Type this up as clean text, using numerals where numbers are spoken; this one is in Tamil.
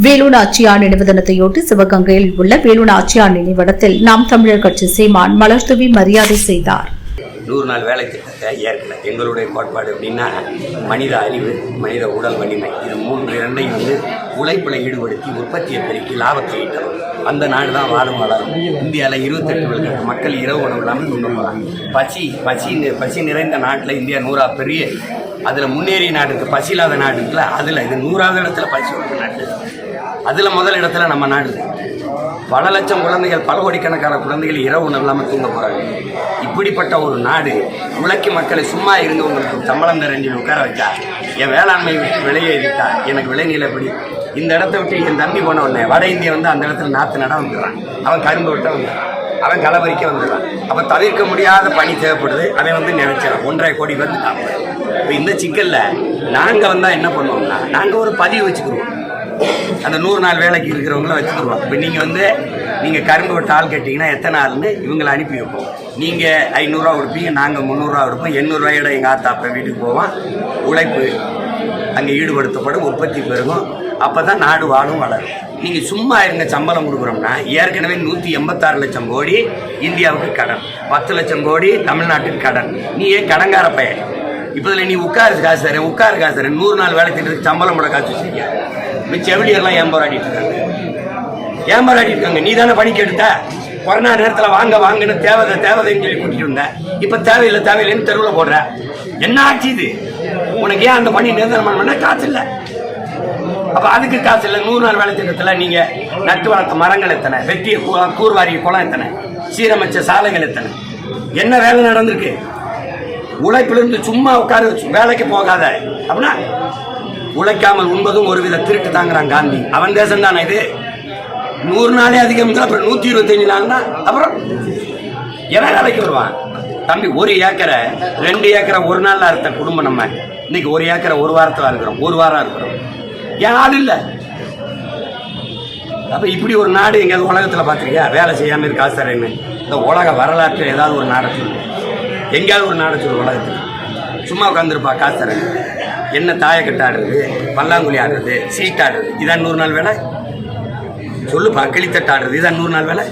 வேலு நாச்சியார் நினைவு தினத்தையொட்டி சிவகங்கையில் உள்ள வேலு நாச்சியார் நினைவிடத்தில் நாம் தமிழர் கட்சி சீமான் மலர் தூவி மரியாதை செய்தார். 100 நாள் வேலை திட்டத்தை ஏற்கனவே எங்களுடைய கோட்பாடு அப்படின்னா மனித அறிவு, மனித உடல் வலிமை, இது இரண்டையும் உழைப்பில் ஈடுபடுத்தி உற்பத்தியை பெருக்கி லாபத்தை ஈட்டணும். அந்த நாடு தான் வாழும் வளரும். இந்தியாவில் 28 மக்கள் இரவு உணவு இல்லாமல் தூங்க போகிறாங்க. பசி நிறைந்த நாட்டில் இந்தியா 100 பெரிய அதில் முன்னேறிய நாட்டுக்கு பசி இல்லாத நாட்டுக்குல அதில் இது 100வது இடத்துல பசி உள்ள நாட்டு. அதில் முதல் இடத்துல நம்ம நாடு. பல லட்சம் குழந்தைகள், பல கோடிக்கணக்கான குழந்தைகள் இரவு உணவு இல்லாமல் தூங்க போகிறாங்க. இப்படிப்பட்ட ஒரு நாடு உழைக்கும் மக்களை சும்மா இருந்து உங்களுக்கு சம்பளம் தரஞ்சி உட்கார வச்சா, என் வேளாண்மை விட்டு வெளியேறிட்டா எனக்கு விளைநிலை எப்படி? இந்த இடத்த விட்டு என் தம்பி போன உடனே வட இந்தியா அந்த இடத்துல நாற்று நட வந்துடுறான். அவன் கரும்பு விட்ட வந்துடுறான், அவன் களவரிக்க வந்துடுறான். அப்போ தவிர்க்க முடியாத பணி தேவைப்படுது. அவன் நினைச்சான் 1.5 கோடி வந்துட்டான். இப்போ இந்த சிக்கலில் நாங்கள் வந்தால் என்ன பண்ணுவோம்னா, நாங்கள் ஒரு பதிவு வச்சுக்கிடுவோம். அந்த 100 நாள் வேலைக்கு இருக்கிறவங்கள வச்சுக்கிடுவோம். இப்போ நீங்கள் கரும்பு விட்டு ஆள் கேட்டிங்கன்னா எத்தனை ஆள்னு இவங்களை அனுப்பி வைப்போம். நீங்கள் 500 ரூபா கொடுப்பீங்க, நாங்கள் 300 ரூபா கொடுப்போம். 800 ரூபாயோட எங்கள் ஆத்தாப்ப வீட்டுக்கு போவோம். உழைப்பு அங்கே ஈடுபடுத்தப்படும், உற்பத்தி பெருகும். அப்போ தான் நாடு வாழும் வளரும். நீங்கள் சும்மா இருங்க சம்பளம் கொடுக்குறோம்னா, ஏற்கனவே 186 லட்சம் கோடி இந்தியாவுக்கு கடன், 10 லட்சம் கோடி தமிழ்நாட்டுக்கு கடன். நீ ஏன் கடங்கார பையன்? இப்போ இதில் நீ உட்காரு காசு தரேன் 100 நாள் வேலை திட்டத்துக்கு சம்பளம் போட காசு வச்சுருக்கியா? செவிலியர்லாம் ஏன் போராடிட்டு இருக்காங்க? நீ தானே பணிக்கு எடுத்த. கொரோனா நேரத்தில் வாங்கன்னு தேவைன்னு சொல்லி கூட்டிட்டு வந்த. இப்போ தேவையில்லைன்னு தெருவில் போடுற. என்ன ஆச்சு இது? உனக்கு ஏன் அந்த பணி நிரந்தரம் பண்ண காசு இல்லை? அப்போ அதுக்கு காசு இல்லை. 100 நாள் வேலை திட்டத்தில் நீங்கள் நட்டு வளர்த்த மரங்கள் எத்தனை, வெட்டிய கூர்வாரிய குளம் எத்தனை, சீரமைச்ச சாலைகள் எத்தனை, என்ன வேலை நடந்திருக்கு? உழைப்பிலிருந்து சும்மா உட்காரு, வேலைக்கு போகாத அப்படின்னா உழைக்காமல் உண்பதும் ஒருவித திருட்டு தாங்கிறான் காந்தி. அவன் தேசம் தானே இது? 100 நாளே அதிகம், அப்புறம் 125 நாள் தான். அப்புறம் எவன் வேலைக்கு வருவான்? தம்பி, 1 ஏக்கரை 2 ஏக்கரை ஒரு நாளில் அறுத்த குடும்பம் நம்ம இன்னைக்கு 1 ஏக்கரை ஒரு வாரத்தில் இருக்கிறோம், ஒரு வாரம் இருக்கிறோம். ஏன் ஆள் இல்லை? அப்போ இப்படி ஒரு நாடு எங்கேயாவது உலகத்தில் பார்த்துருக்கியா? வேலை செய்யாமல் இருக்கு காசு தரேன்னு. இந்த உலக வரலாற்றில் ஏதாவது ஒரு நாடை சொல்லு, எங்கேயாவது ஒரு நாடை சொல்லு. உலகத்தில் சும்மா உட்காந்துருப்பா காசு தரேன். என்ன தாயக்கட்டு ஆடுறது, பல்லாங்குழி ஆடுறது, சீட் ஆடுறது, இதான் 100 நாள் வேலை? சொல்லுப்பா. கிளித்தட்டு ஆடுறது, இதான் 100 நாள் வேலை?